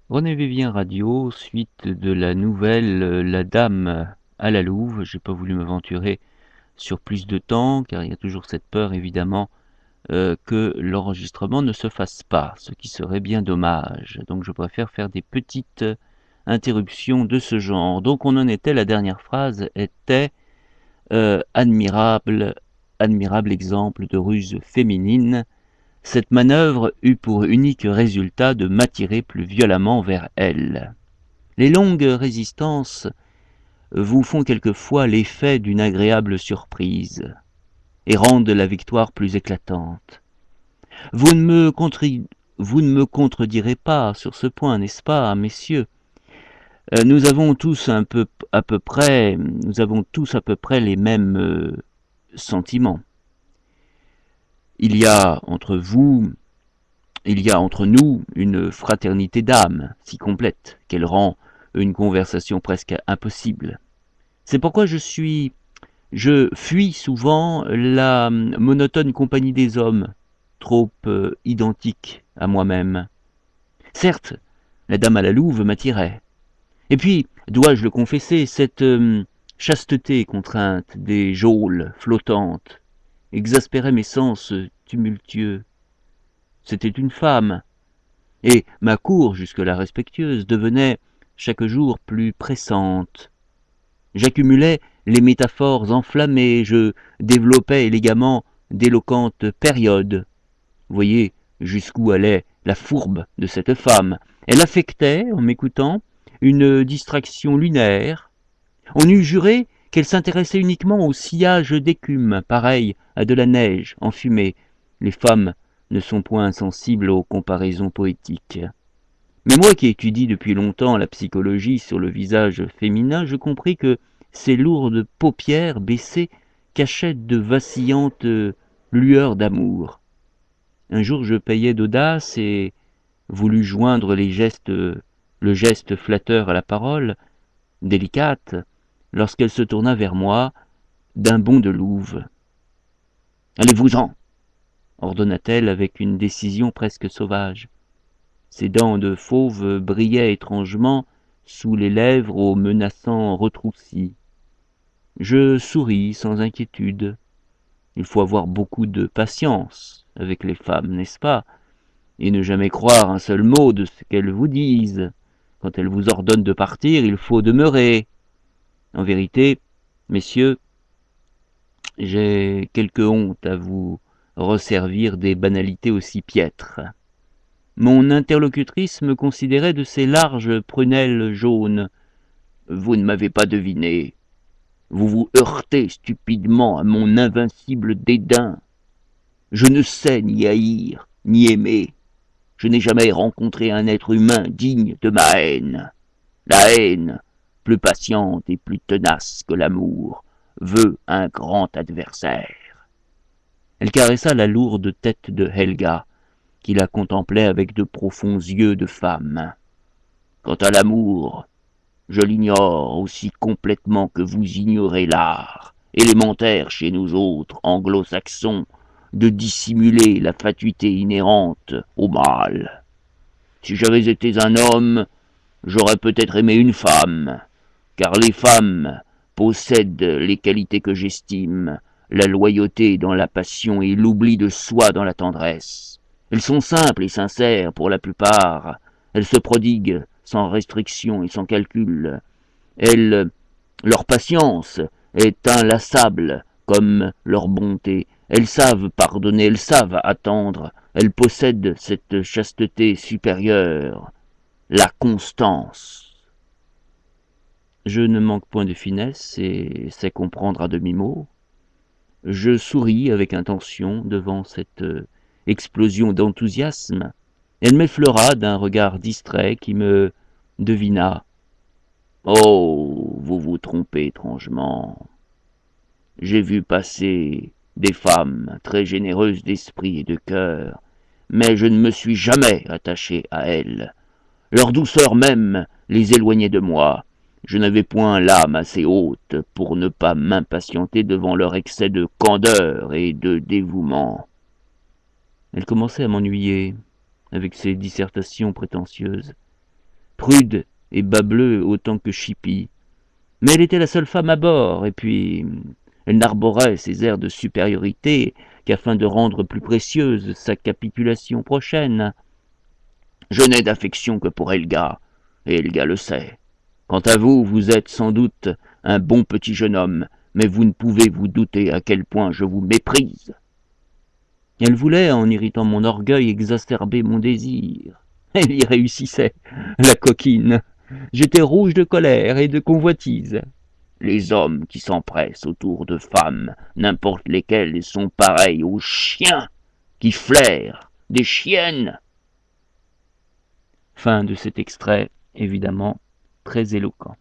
René Vivien Radio, suite de la nouvelle La Dame à la Louve. J'ai pas voulu m'aventurer sur plus de temps, car il y a toujours cette peur évidemment que l'enregistrement ne se fasse pas, ce qui serait bien dommage. Donc je préfère faire des petites interruptions de ce genre. Donc on en était, la dernière phrase était admirable, admirable exemple de ruse féminine. Cette manœuvre eut pour unique résultat de m'attirer plus violemment vers elle. Les longues résistances vous font quelquefois l'effet d'une agréable surprise et rendent la victoire plus éclatante. Vous ne me, vous ne me contredirez pas sur ce point, n'est-ce pas, messieurs? Nous avons tous à peu près les mêmes sentiments. Il y a entre vous Il y a entre nous une fraternité d'âme si complète qu'elle rend une conversation presque impossible. C'est pourquoi je fuis souvent la monotone compagnie des hommes, trop identique à moi-même. Certes, la dame à la louve m'attirait. Et puis, dois-je le confesser, cette chasteté contrainte des geôles flottantes exaspérait mes sens tumultueux. C'était une femme, et ma cour, jusque-là respectueuse, devenait chaque jour plus pressante. J'accumulais les métaphores enflammées, je développais élégamment d'éloquentes périodes. Voyez jusqu'où allait la fourbe de cette femme. Elle affectait, en m'écoutant, une distraction lunaire. On eût juré qu'elle s'intéressait uniquement au sillage d'écume, pareil à de la neige enfumée. Les femmes ne sont point insensibles aux comparaisons poétiques. Mais moi qui étudie depuis longtemps la psychologie sur le visage féminin, je compris que ces lourdes paupières baissées cachaient de vacillantes lueurs d'amour. Un jour je payais d'audace et voulus joindre le geste flatteur à la parole, délicate, lorsqu'elle se tourna vers moi d'un bond de louve. Allez-vous-en, ordonna-t-elle avec une décision presque sauvage. Ses dents de fauve brillaient étrangement sous les lèvres aux menaçants retroussis. Je souris sans inquiétude. Il faut avoir beaucoup de patience avec les femmes, n'est-ce pas, et ne jamais croire un seul mot de ce qu'elles vous disent. Quand elles vous ordonnent de partir, il faut demeurer. En vérité, messieurs, j'ai quelque honte à vous resservir des banalités aussi piètres. Mon interlocutrice me considérait de ses larges prunelles jaunes. Vous ne m'avez pas deviné. Vous vous heurtez stupidement à mon invincible dédain. Je ne sais ni haïr, ni aimer. Je n'ai jamais rencontré un être humain digne de ma haine. La haine, plus patiente et plus tenace que l'amour, veut un grand adversaire. Elle caressa la lourde tête de Helga, qui la contemplait avec de profonds yeux de femme. Quant à l'amour, je l'ignore aussi complètement que vous ignorez l'art, élémentaire chez nous autres anglo-saxons, de dissimuler la fatuité inhérente au mal. Si j'avais été un homme, j'aurais peut-être aimé une femme, car les femmes possèdent les qualités que j'estime, la loyauté dans la passion et l'oubli de soi dans la tendresse. Elles sont simples et sincères pour la plupart, elles se prodiguent sans restriction et sans calcul. Leur patience est inlassable comme leur bonté. Elles savent pardonner, elles savent attendre, elles possèdent cette chasteté supérieure, la constance. Je ne manque point de finesse et sais comprendre à demi-mot. Je souris avec intention devant cette explosion d'enthousiasme. Elle m'effleura d'un regard distrait qui me devina. Oh, vous vous trompez étrangement. J'ai vu passer des femmes très généreuses d'esprit et de cœur, mais je ne me suis jamais attaché à elles. Leur douceur même les éloignait de moi. Je n'avais point l'âme assez haute pour ne pas m'impatienter devant leur excès de candeur et de dévouement. Elle commençait à m'ennuyer avec ses dissertations prétentieuses. prude et bas-bleue autant que Chippy. Mais elle était la seule femme à bord, et puis elle n'arborait ces airs de supériorité qu'afin de rendre plus précieuse sa capitulation prochaine. Je n'ai d'affection que pour Helga, et Helga le sait. Quant à vous, vous êtes sans doute un bon petit jeune homme, mais vous ne pouvez vous douter à quel point je vous méprise. Elle voulait, en irritant mon orgueil, exacerber mon désir. Elle y réussissait, la coquine. J'étais rouge de colère et de convoitise. Les hommes qui s'empressent autour de femmes, n'importe lesquelles, sont pareils aux chiens qui flairent des chiennes. Fin de cet extrait, évidemment, très éloquent.